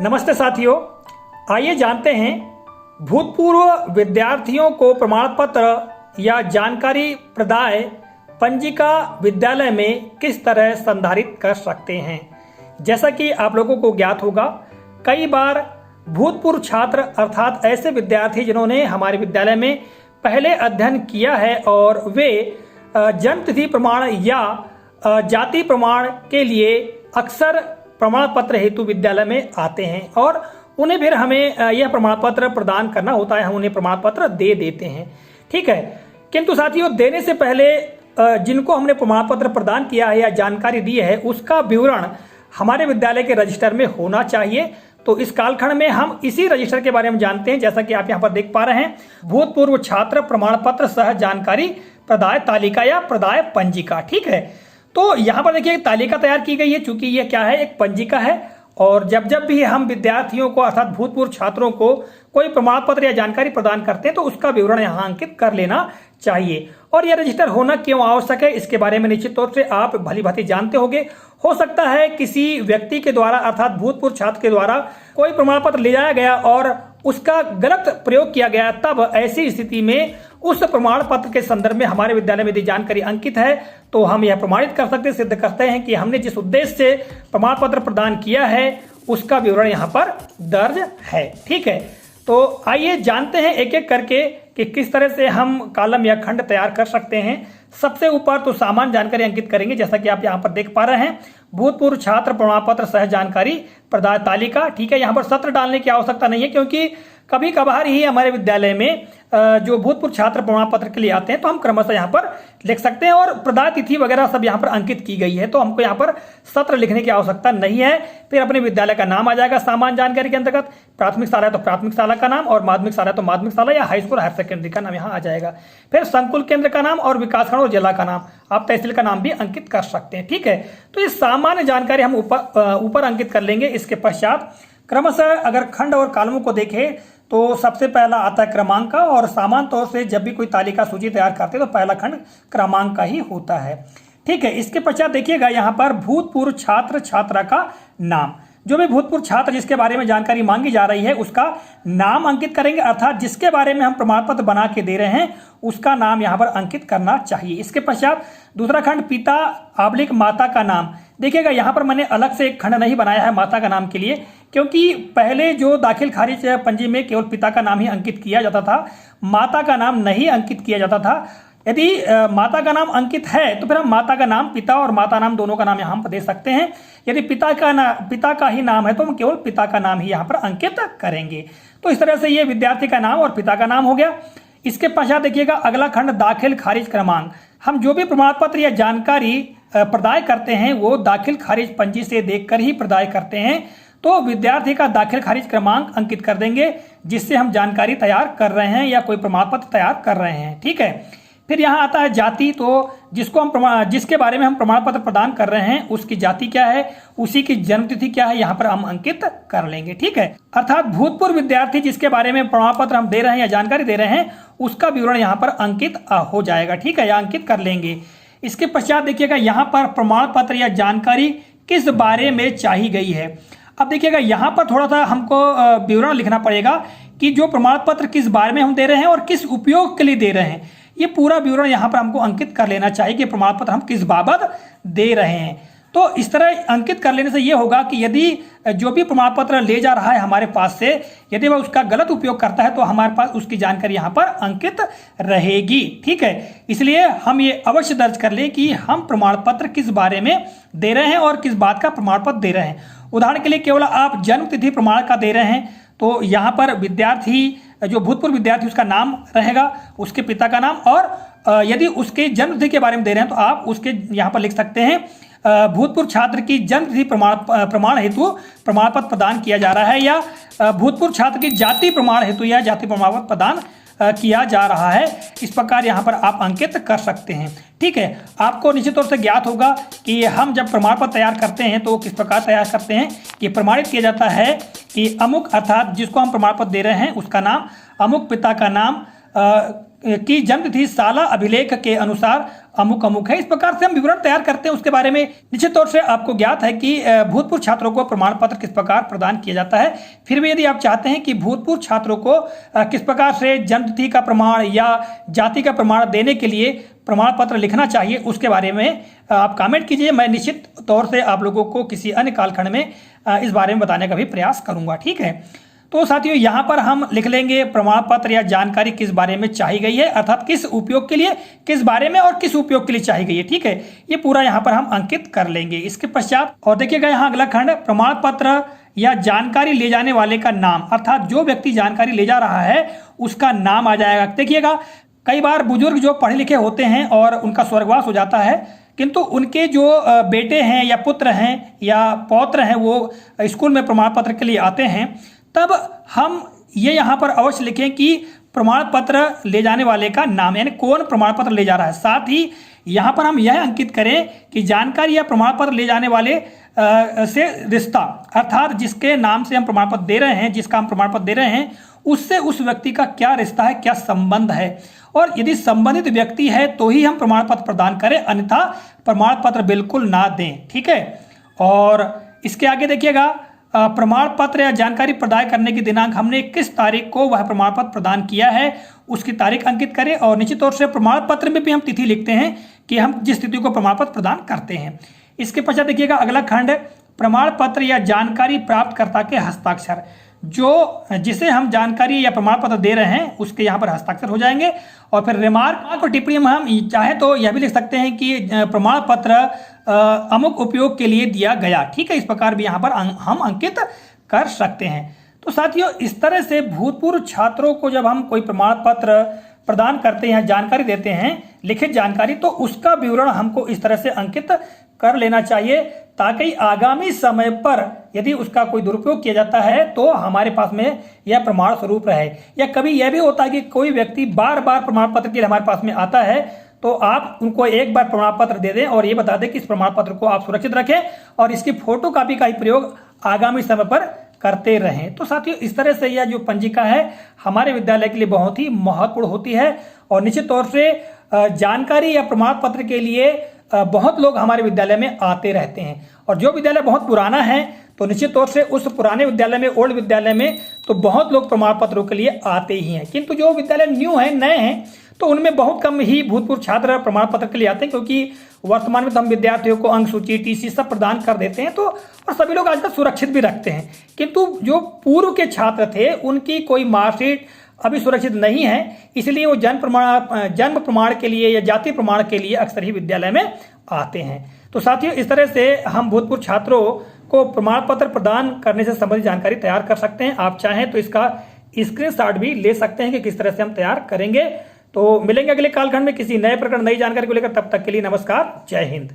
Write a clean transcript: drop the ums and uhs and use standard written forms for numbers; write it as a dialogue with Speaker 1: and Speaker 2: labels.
Speaker 1: नमस्ते साथियों, आइए जानते हैं भूतपूर्व विद्यार्थियों को प्रमाण पत्र या जानकारी प्रदाय पंजिका विद्यालय में किस तरह संधारित कर सकते हैं। जैसा कि आप लोगों को ज्ञात होगा, कई बार भूतपूर्व छात्र अर्थात ऐसे विद्यार्थी जिन्होंने हमारे विद्यालय में पहले अध्ययन किया है और वे जन्मतिथि प्रमाण या जाति प्रमाण के लिए अक्सर प्रमाण पत्र हेतु विद्यालय में आते हैं और उन्हें फिर हमें यह प्रमाण पत्र प्रदान करना होता है। हम उन्हें प्रमाण पत्र दे देते हैं, ठीक है। किंतु साथियों, देने से पहले जिनको हमने प्रमाण पत्र प्रदान किया है या जानकारी दी है, उसका विवरण हमारे विद्यालय के रजिस्टर में होना चाहिए। तो इस कालखंड में हम इसी रजिस्टर के बारे में जानते हैं। जैसा कि आप यहाँ पर देख पा रहे हैं, भूतपूर्व छात्र प्रमाण पत्र सह जानकारी प्रदाय तालिका या प्रदाय पंजिका, ठीक है। तो यहाँ पर देखिए तालिका तैयार की गई है, चूंकि यह क्या है, एक पंजिका है। और जब जब भी हम विद्यार्थियों को अर्थात भूतपूर्व छात्रों को कोई प्रमाण पत्र या जानकारी प्रदान करते हैं तो उसका विवरण यहाँ अंकित कर लेना चाहिए। और यह रजिस्टर होना क्यों आवश्यक है, इसके बारे में निश्चित तौर से आप भली भांति जानते होंगे। हो सकता है किसी व्यक्ति के द्वारा अर्थात भूतपूर्व छात्र के द्वारा कोई प्रमाण पत्र ले जाया गया और उसका गलत प्रयोग किया गया, तब ऐसी स्थिति में उस प्रमाण पत्र के संदर्भ में हमारे विद्यालय में यदि जानकारी अंकित है तो हम यह प्रमाणित कर सकते, सिद्ध करते हैं कि हमने जिस उद्देश्य से प्रमाण पत्र प्रदान किया है उसका विवरण यहाँ पर दर्ज है, ठीक है। तो आइए जानते हैं एक एक करके कि किस तरह से हम कॉलम या खंड तैयार कर सकते हैं। सबसे ऊपर तो सामान्य जानकारी अंकित करेंगे, जैसा कि आप यहाँ पर देख पा रहे हैं, भूतपूर्व छात्र प्रमाण पत्र सह जानकारी प्रदाय तालिका, ठीक है। यहाँ पर सत्र डालने की आवश्यकता नहीं है, क्योंकि कभी कभार ही हमारे विद्यालय में जो भूतपूर्व छात्र प्रमाण पत्र के लिए आते हैं तो हम क्रमशः यहाँ पर लिख सकते हैं और प्रदाय तिथि वगैरह सब यहाँ पर अंकित की गई है, तो हमको यहाँ पर सत्र लिखने की आवश्यकता नहीं है। फिर अपने विद्यालय का नाम आ जाएगा सामान्य जानकारी के अंतर्गत। प्राथमिक शाला है तो प्राथमिक शाला का नाम, और माध्यमिक शाला है तो माध्यमिक शाला या हाई स्कूल हायर सेकेंडरी का नाम यहाँ आ जाएगा। फिर संकुल केंद्र का नाम और विकासखंड और जिला का नाम, आप तहसील का नाम भी अंकित कर सकते हैं, ठीक है। तो ये सामान्य जानकारी हम ऊपर अंकित कर लेंगे। इसके पश्चात क्रमशः अगर खंड और कॉलमों को देखें तो सबसे पहला आता है क्रमांक का, और सामान्य तौर से जब भी कोई तालिका सूची तैयार करते हैं तो पहला खंड क्रमांक का ही होता है, ठीक है। इसके पश्चात देखिएगा यहाँ पर भूतपूर्व छात्र छात्रा का नाम, जो भी भूतपूर्व छात्र जिसके बारे में जानकारी मांगी जा रही है उसका नाम अंकित करेंगे, अर्थात जिसके बारे में हम प्रमाण पत्र बना के दे रहे हैं उसका नाम यहाँ पर अंकित करना चाहिए। इसके पश्चात दूसरा खंड पिता / माता का नाम। देखिएगा यहाँ पर मैंने अलग से एक खंड नहीं बनाया है माता का नाम के लिए, क्योंकि पहले जो दाखिल खारिज पंजी में केवल पिता का नाम ही अंकित किया जाता था, माता का नाम नहीं अंकित किया जाता था। यदि माता का नाम अंकित है तो फिर हम माता का नाम, पिता और माता नाम दोनों का नाम यहाँ पर दे सकते हैं। यदि पिता का ही नाम है तो हम केवल पिता का नाम ही यहाँ पर अंकित करेंगे। तो इस तरह से ये विद्यार्थी का नाम और पिता का नाम हो गया। इसके पश्चात देखिएगा अगला खंड दाखिल खारिज क्रमांक। हम जो भी प्रमाण पत्र या जानकारी प्रदाय करते हैं वो दाखिल खारिज पंजी से देखकर ही प्रदाय करते हैं, तो विद्यार्थी का दाखिल खारिज क्रमांक अंकित कर देंगे जिससे हम जानकारी तैयार कर रहे हैं या कोई प्रमाण पत्र तैयार कर रहे हैं, ठीक है। फिर यहाँ आता है जाति, तो जिसके बारे में हम प्रमाण पत्र प्रदान कर रहे हैं उसकी जाति क्या है, उसी की जन्मतिथि क्या है, यहाँ पर हम अंकित कर लेंगे, ठीक है। अर्थात भूतपूर्व विद्यार्थी जिसके बारे में प्रमाण पत्र हम दे रहे हैं या जानकारी दे रहे हैं उसका विवरण यहाँ पर अंकित हो जाएगा, ठीक है, या अंकित कर लेंगे। इसके पश्चात देखिएगा यहाँ पर प्रमाण पत्र या जानकारी किस बारे में चाहिए गई है। अब देखिएगा यहाँ पर थोड़ा सा हमको विवरण लिखना पड़ेगा कि जो प्रमाण पत्र किस बारे में हम दे रहे हैं और किस उपयोग के लिए दे रहे हैं, ये पूरा विवरण यहाँ पर हमको अंकित कर लेना चाहिए कि प्रमाण पत्र हम किस बाबत दे रहे हैं। तो इस तरह अंकित कर लेने से ये होगा कि यदि जो भी प्रमाण पत्र ले जा रहा है हमारे पास से, यदि वह उसका गलत उपयोग करता है तो हमारे पास उसकी जानकारी यहाँ पर अंकित रहेगी, ठीक है। इसलिए हम ये अवश्य दर्ज कर लें कि हम प्रमाण पत्र किस बारे में दे रहे हैं और किस बात का प्रमाण पत्र दे रहे हैं। उदाहरण के लिए केवल आप जन्म तिथि प्रमाण का दे रहे हैं तो यहाँ पर विद्यार्थी, जो भूतपूर्व विद्यार्थी उसका नाम रहेगा, उसके पिता का नाम, और यदि उसके जन्मतिथि के बारे में दे रहे हैं तो आप उसके यहाँ पर लिख सकते हैं भूतपूर्व छात्र की जन्मतिथि प्रमाण हेतु प्रमाण पत्र प्रदान किया जा रहा है, या भूतपूर्व छात्र की जाति प्रमाण हेतु या जाति प्रमाण पत्र प्रदान किया जा रहा है। इस प्रकार यहाँ पर आप अंकित कर सकते हैं, ठीक है। आपको निश्चित तौर से ज्ञात होगा कि हम जब प्रमाण पत्र तैयार करते हैं तो किस प्रकार तैयार करते हैं। कि प्रमाणित किया जाता है कि अमुक, अर्थात जिसको हम प्रमाण पत्र दे रहे हैं उसका नाम, अमुक पिता का नाम, की जन्मतिथि साला अभिलेख के अनुसार अमुक अमुक है। इस प्रकार से हम विवरण तैयार करते हैं। उसके बारे में निश्चित तौर से आपको ज्ञात है कि भूतपूर्व छात्रों को प्रमाण पत्र किस प्रकार प्रदान किया जाता है। फिर भी यदि आप चाहते हैं कि भूतपूर्व छात्रों को किस प्रकार से जन्मतिथि का प्रमाण या जाति का प्रमाण देने के लिए प्रमाण पत्र लिखना चाहिए, उसके बारे में आप कमेंट कीजिए। मैं निश्चित तौर से आप लोगों को किसी अन्य कालखंड में इस बारे में बताने का भी प्रयास करूंगा। ठीक है, तो साथियों यहाँ पर हम लिख लेंगे प्रमाण पत्र या जानकारी किस बारे में चाहिए गई है, अर्थात किस उपयोग के लिए, किस बारे में और किस उपयोग के लिए चाहिए गई है। ठीक है, ये पूरा यहाँ पर हम अंकित कर लेंगे। इसके पश्चात और देखिएगा यहाँ अगला खंड, प्रमाण पत्र या जानकारी ले जाने वाले का नाम, अर्थात जो व्यक्ति जानकारी ले जा रहा है उसका नाम आ जाएगा। देखिएगा कई बार बुजुर्ग जो पढ़े लिखे होते हैं और उनका स्वर्गवास हो जाता है, किंतु उनके जो बेटे हैं या पुत्र हैं या पौत्र हैं वो स्कूल में प्रमाण पत्र के लिए आते हैं, तब हम ये यहाँ पर अवश्य लिखें कि प्रमाण पत्र ले जाने वाले का नाम, यानी कौन प्रमाण पत्र ले जा रहा है। साथ ही यहाँ पर हम यह अंकित करें कि जानकारी या प्रमाण पत्र ले जाने वाले से रिश्ता, अर्थात जिसके नाम से हम प्रमाण पत्र दे रहे हैं, जिसका हम प्रमाण पत्र दे रहे हैं, उससे उस व्यक्ति का क्या रिश्ता है, क्या संबंध है। और यदि संबंधित व्यक्ति है तो ही हम प्रमाण पत्र प्रदान करें, अन्यथा प्रमाण पत्र बिल्कुल ना दें। ठीक है, और इसके आगे देखिएगा प्रमाण पत्र या जानकारी प्रदान करने की दिनांक, हमने किस तारीख को वह प्रमाण पत्र प्रदान किया है उसकी तारीख अंकित करें। और निश्चित तौर से प्रमाण पत्र में भी हम तिथि लिखते हैं कि हम जिस तिथि को प्रमाण पत्र प्रदान करते हैं। इसके पश्चात देखिएगा अगला खंड, प्रमाण पत्र या जानकारी प्राप्तकर्ता के हस्ताक्षर, जो जिसे हम जानकारी या प्रमाण पत्र दे रहे हैं उसके यहाँ पर हस्ताक्षर हो जाएंगे। और फिर रिमार्क और टिप्पणी में हम चाहे तो यह भी लिख सकते हैं कि प्रमाण पत्र अमुक उपयोग के लिए दिया गया। ठीक है, इस प्रकार भी यहाँ पर हम अंकित कर सकते हैं। तो साथियों, इस तरह से भूतपूर्व छात्रों को जब हम कोई प्रमाण पत्र प्रदान करते हैं, जानकारी देते हैं, लिखित जानकारी, तो उसका विवरण हमको इस तरह से अंकित कर लेना चाहिए ताकि आगामी समय पर यदि उसका कोई दुरुपयोग किया जाता है तो हमारे पास में यह प्रमाण स्वरूप रहे। या कभी यह भी होता है कि कोई व्यक्ति बार बार प्रमाण पत्र के लिए हमारे पास में आता है, तो आप उनको एक बार प्रमाण पत्र दे दें और ये बता दें कि इस प्रमाण पत्र को आप सुरक्षित रखें और इसकी फोटो कॉपी का ही प्रयोग आगामी समय पर करते रहें। तो साथियों, इस तरह से यह जो पंजिका है हमारे विद्यालय के लिए बहुत ही महत्वपूर्ण होती है। और निश्चित तौर से जानकारी या प्रमाण पत्र के लिए बहुत लोग हमारे विद्यालय में आते रहते हैं। और जो विद्यालय बहुत पुराना है तो निश्चित तौर से उस पुराने विद्यालय में, ओल्ड विद्यालय में तो बहुत लोग प्रमाण पत्रों के लिए आते ही हैं। किंतु जो विद्यालय न्यू है, नए हैं, तो उनमें बहुत कम ही भूतपूर्व छात्र प्रमाण पत्र के लिए आते हैं, क्योंकि वर्तमान में तो हम विद्यार्थियों को अंक सूची, टीसी सब प्रदान कर देते हैं, तो और सभी लोग आजकल सुरक्षित भी रखते हैं। किंतु जो पूर्व के छात्र थे उनकी कोई मार्कशीट अभी सुरक्षित नहीं है, इसलिए वो जन्म प्रमाण के लिए या जाति प्रमाण के लिए अक्सर ही विद्यालय में आते हैं। तो साथियों, इस तरह से हम भूतपूर्व छात्रों को प्रमाण पत्र प्रदान करने से संबंधित जानकारी तैयार कर सकते हैं। आप चाहें तो इसका स्क्रीनशॉट भी ले सकते हैं कि किस तरह से हम तैयार करेंगे। तो मिलेंगे अगले कालखंड में किसी नए प्रकरण, नई जानकारी को लेकर। तब तक के लिए नमस्कार, जय हिंद।